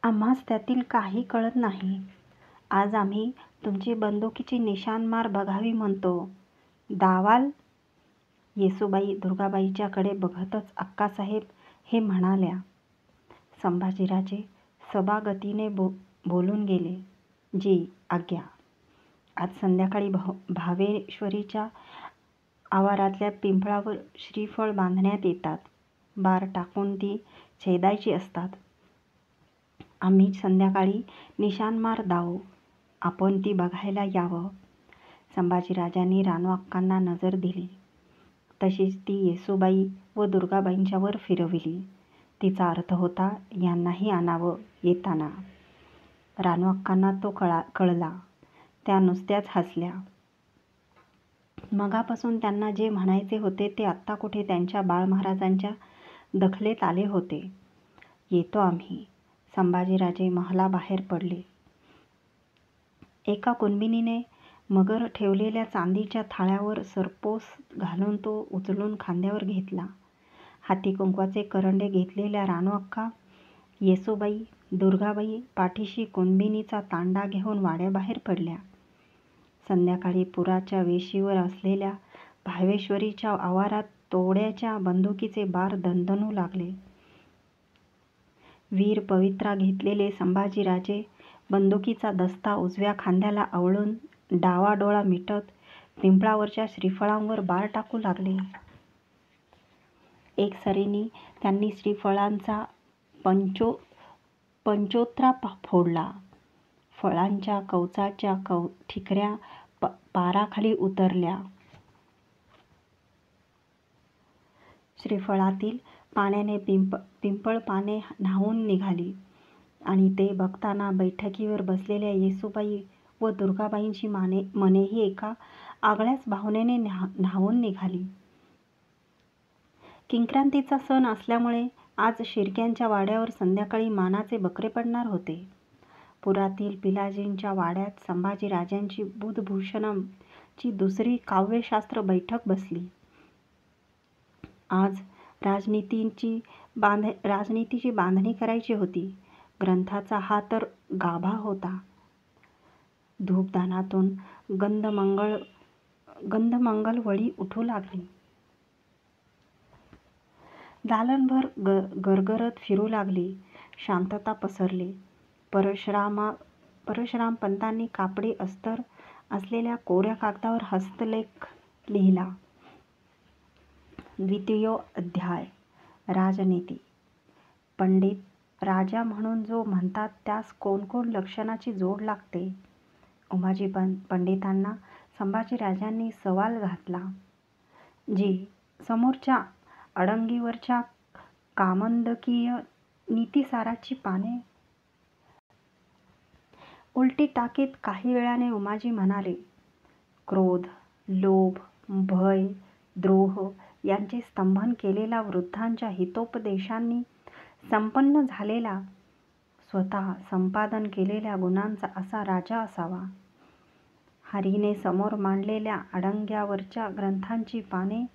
आम्हास त्यातील काही कळत नाही. आज आम्ही तुमची बंदुकीची निशाणमार बघावी म्हणतो. दावाल? येसूबाई दुर्गाबाईच्याकडे बघतच अक्कासाहेब हे म्हणाल्या. संभाजीराजे सभागतीने बोलून गेले. जी आज्ञा. आज संध्याकाळी भावेश्वरीच्या आवारातल्या पिंपळावर श्रीफळ बांधण्यात येतात. बार टाकून ती छेदायची असतात. आम्ही संध्याकाळी निशाणमार दावू. आपण ती बघायला यावं. संभाजीराजांनी रानूअक्कांना नजर दिली. तशीच ती येसूबाई व दुर्गाबाईंच्यावर फिरविली. तिचा अर्थ होता, यांनाही आणावं येताना. रानूअक्कांना तो कळला. त्या नुसत्याच हसल्या. मगापासून त्यांना जे म्हणायचे होते ते आत्ता कुठे त्यांच्या बाळमहाराजांच्या दखलेत आले होते. येतो आम्ही. संभाजीराजे महालाबाहेर पडले. एका कुणबिनीने मगर ठेवलेल्या चांदीच्या थाळ्यावर सरपोस घालून तो उचलून खांद्यावर घेतला. हाती कुंकवाचे करंडे घेतलेल्या रानूअक्का, येसूबाई, दुर्गाबाई पाठीशी कुणबिनीचा तांडा घेऊन वाड्याबाहेर पडल्या. संध्याकाळी पुराच्या वेशीवर असलेल्या भावेश्वरीच्या आवारात तोड्याच्या बंदुकीचे बार दणदणू लागले. वीर पवित्रा घेतलेले संभाजीराजे बंदुकीचा दस्ता उजव्या खांद्याला आवळून डावाडोळा मिटत पिंपळावरच्या श्रीफळांवर बार टाकू लागले. एकसरीने त्यांनी श्रीफळांचा पंचोत्रा फोडला. फळांच्या कवचाच्या ठिकऱ्या पाराखाली उतरल्या. श्रीफळातील पाण्याने पिंपळ पाने न्हावून निघाली आणि ते बघताना बैठकीवर बसलेल्या येसूबाई व दुर्गाबाईंची मनेही एका आगळ्याच भावनेने न्हावून निघाली. किंक्रांतीचा सण असल्यामुळे आज शिर्क्यांच्या वाड्यावर संध्याकाळी मानाचे बकरे पडणार होते. पुरातील पिलाजींच्या वाड्यात संभाजीराजांची बुधभूषणमची दुसरी काव्यशास्त्र बैठक बसली. आज राजनीतीची बांधणी करायची होती. ग्रंथाचा हा तर गाभा होता. धूपदानातून गंधमंगल वळी उठू लागली. दालनभर गरगरत फिरू लागली. शांतता पसरली. परशुराम पंतांनी कापडी अस्तर असलेल्या कोऱ्या कागदावर हस्तलेख लिहिला. द्वितीयो अध्याय. राजनीती. पंडित राजा म्हणून जो म्हणतात त्यास कोणकोण लक्षणाची जोड लागते? उमाजी पंडितांना संभाजीराजांनी सवाल घातला. जी. समोरच्या अडंगीवरच्या कामंदकीय नीतिसाराची पाने उलटी टाकीत काही वेळाने उमाजी म्हणाले. क्रोध, लोभ, भय, द्रोह यांचे स्तंभन केलेला वृद्धांच्या हितोपदेशांनी संपन्न झालेला, स्वतः संपादन केलेल्या गुणांचा असा राजा असावा. हरीने समोर मांडलेल्या अडंग्यावरच्या ग्रंथांची पाने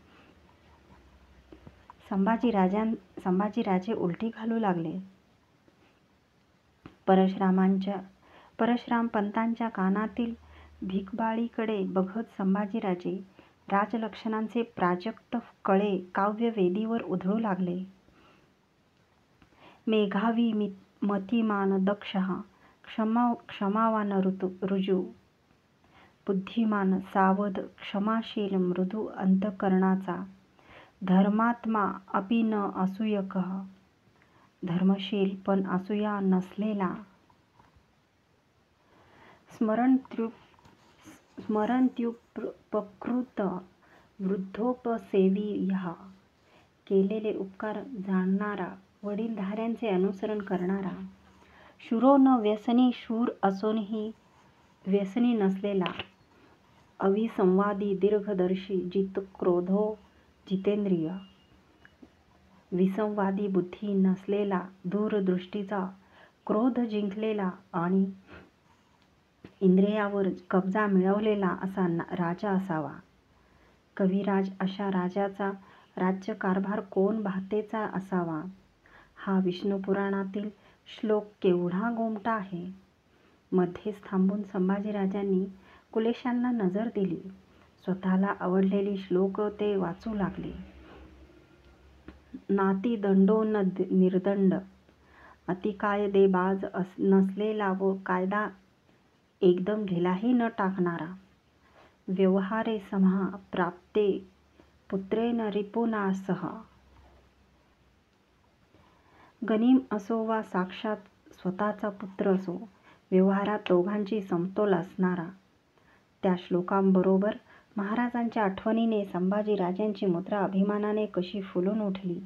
संभाजीराजे उलटी घालू लागले. परशुराम पंतांच्या कानातील भिकबाळीकडे बघत संभाजीराजे राजलक्षणांचे प्राजक्त कळे काव्यवेदीवर उधळू लागले. मेधावी मतिमान दक्षः, क्षमावान ऋजू, बुद्धिमान सावध क्षमाशील मृदू अंतःकरणाचा, धर्मात्मा अपि न असूयकः, धर्मशील पण असूया नसलेला, स्मरणत्युपकृत वृद्धोपसेवियः, केलेले उपकार जाणणारा, वडीलधाऱ्यांचे अनुसरण करणारा, शूरो न व्यसनी शूर असूनही व्यसनी नसलेला, अविसंवादी दीर्घदर्शी जितक्रोधो जितेंद्रिय, विसंवादी बुद्धी नसलेला, दूरदृष्टीचा, क्रोध जिंकलेला आणि इंद्रियावर कब्जा मिळवलेला असा राजा असावा. कविराज अशा राजाचा राज्यकारभार कोण भातेचा असावा. हा विष्णू पुराणातील श्लोक केवढा गोमटा आहे. मध्येच थांबून संभाजीराजांनी कुलेशांना नजर दिली. स्वतःला आवडलेली श्लोक ते वाचू लागले. नाती दंडो निर्दंड, अतिकायदेबाज नसलेला व कायदा एकदम ढिलाही न टाकणारा, व्यवहारे समहा प्राप्ते पुत्रेन रिपुना सह. गनिम असो वा साक्षात स्वतःचा पुत्र असो, व्यवहारात दोघांची समतोल असणारा. त्या श्लोकांबरोबर महाराजांच्या आठवणीने संभाजीराजांची मुद्रा अभिमानाने कशी फुलून उठली.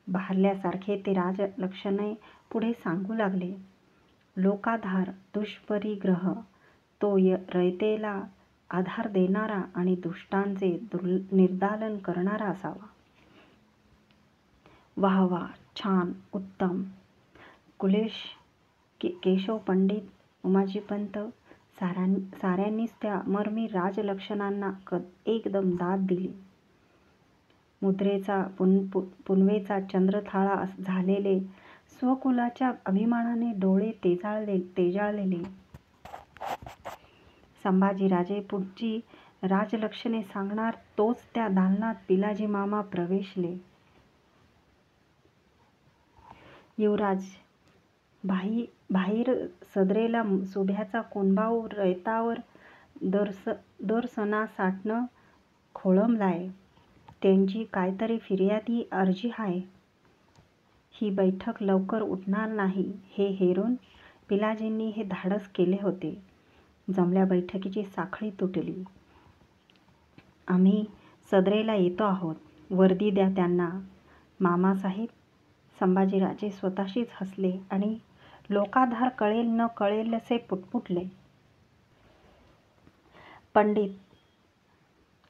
भारल्यासारखे ते राजलक्षणे पुढे सांगू लागले. लोकाधार दुष्परिग्रह तो रयतेला आधार देणारा आणि दुष्टांचे निर्दालन करणारा असावा. वाह वाह, छान, उत्तम. कुलेश, केशव पंडित, उमाजीपंत साऱ्यांनीच त्या मर्मी राजलक्षणांना एकदम दाद दिली. मुद्रेचा पुनवेचा चंद्रथाळा झालेले, स्वकुलाच्या अभिमानाने डोळे तेजाळलेले संभाजीराजे पुढची राजलक्षणे सांगणार तोच त्या दालनात पिलाजी मामा प्रवेशले. युवराज, बाहेर सदरेला सुभ्याचा कोंभाऊ रयतावर दरसणासाठनं खोळंबलाय. त्यांची कायतरी फिर्यादी अर्जी हाय. ही बैठक लवकर उठणार नाही हे हेरून पिलाजींनी हे धाडस केले होते. जमल्या बैठकीची साखळी तुटली. आम्ही सदरेला येतो आहोत, वर्दी द्या त्यांना. मामासाहेब, संभाजीराजे स्वतःशीच हसले आणि लोकाधार कळेल न कळेलसे पुटपुटले. पंडित,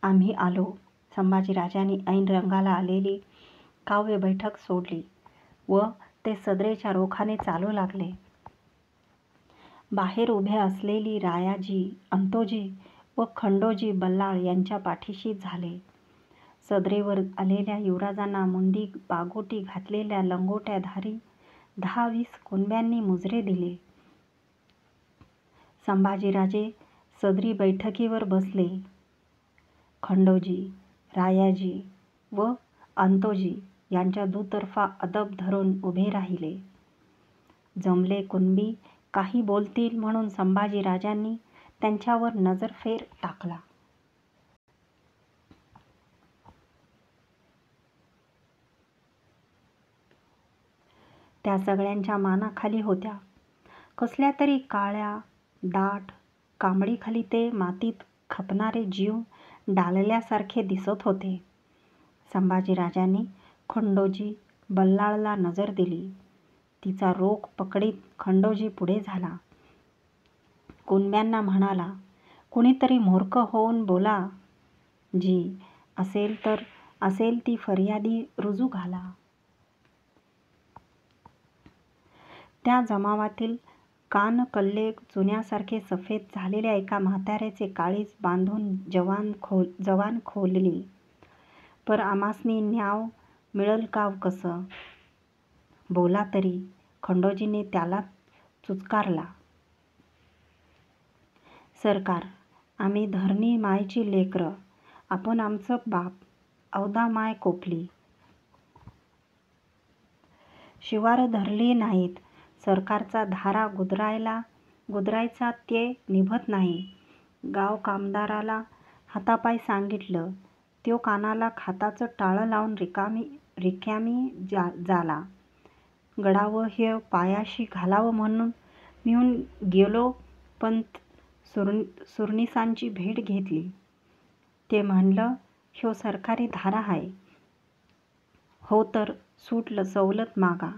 आम्ही आलो. संभाजीराजांनी ऐन रंगाला आलेली काव्य बैठक सोडली व ते सदरेच्या रोखाने चालू लागले. बाहेर उभे असलेली रायाजी, अंतोजी व खंडोजी बल्लाळ यांच्या पाठीशी झाले. सदरेवर आलेल्या युवराजांना मुंडी बागोटी घातलेल्या लंगोट्याधारी 10-20 कुणब्यांनी मुजरे दिले. संभाजीराजे सदरी बैठकीवर बसले. खंडोजी, रायाजी व अंतोजी यांच्या दुतर्फा अदब धरून उभे राहिले. जमले कुणबी काही बोलतील म्हणून संभाजीराजांनी त्यांच्यावर नजरफेर टाकला. त्या सगळ्यांच्या माना खाली होत्या. कसल्या तरी काळ्या दाट कांबळीखाली ते मातीत खपणारे जीव डालल्यासारखे दिसत होते. संभाजीराजांनी खंडोजी बल्लाळला नजर दिली. तिचा रोख पकडीत खंडोजी पुढे झाला. कुणब्यांना म्हणाला, कुणीतरी मूर्ख होऊन बोला जी. असेल ती फर्यादी रुजू घाला. त्या जमावातील कानकल्ले चुन्यासारखे सफेद झालेल्या एका म्हाताऱ्याचे काळीज बांधून जवान खोलली. पर आमासनी न्याव मिळल का कसं? बोला तरी. खंडोजीने त्याला चुचकारला. सरकार, आम्ही धरणी मायची लेकरं. आपण आमचं बाप. औदा माय कोपली. शिवार धरली नाहीत. सरकारचा धारा गुदरायचा ते निभत नाही. गाव कामदाराला हातापाय सांगितलं, त्यो कानाला खाताचं टाळं लावून रिक्यामी जाला. गडावं हे पायाशी घालावं म्हणून मिळून गेलो पण सुरनिसांची भेट घेतली. ते म्हणलं, ह्यो सरकारी धारा हाय. हो तर सूट सवलत मागा.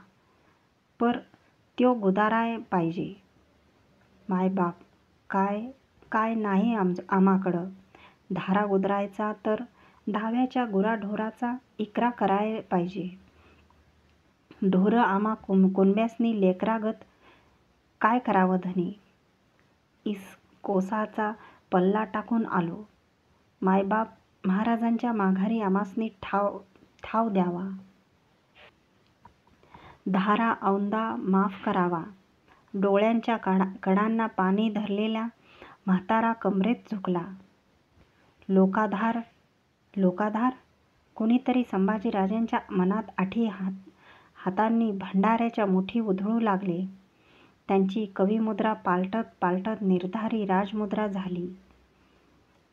पर त्यो गुदाराय पाहिजे. मायबाप काय नाही आमाकडं. धारा गुदरायचा तर दहाव्याच्या गुराढोराचा इकरा कराय पाहिजे. ढोरं आम्हा कुणब्यासनी लेकरागत काय करावं धनी. कोसाचा पल्ला टाकून आलो. मायबाप महाराजांच्या माघारी आमासनी ठाव द्यावा. धारा औंदा माफ करावा. डोळ्यांच्या कडांना पाणी धरलेला म्हातारा कमरेत झुकला. लोकाधार लोकाधार. कुणीतरी संभाजीराजांच्या मनात आठी हातांनी भंडाऱ्याच्या मुठी उधळू लागले. त्यांची कविमुद्रा पालटत पालटत निर्धारी राजमुद्रा झाली.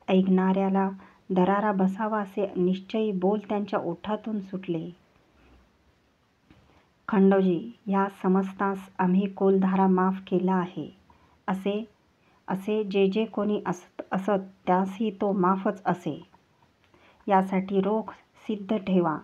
ऐकणाऱ्याला दरारा बसावा असे निश्चयी बोल त्यांच्या ओठातून सुटले. खंडोजी, या समस्तास आम्ही कोलधारा माफ केला आहे. असे जे जे कोणी असत त्यासही तो माफच असे. यासाठी रोख सिद्ध ठेवा.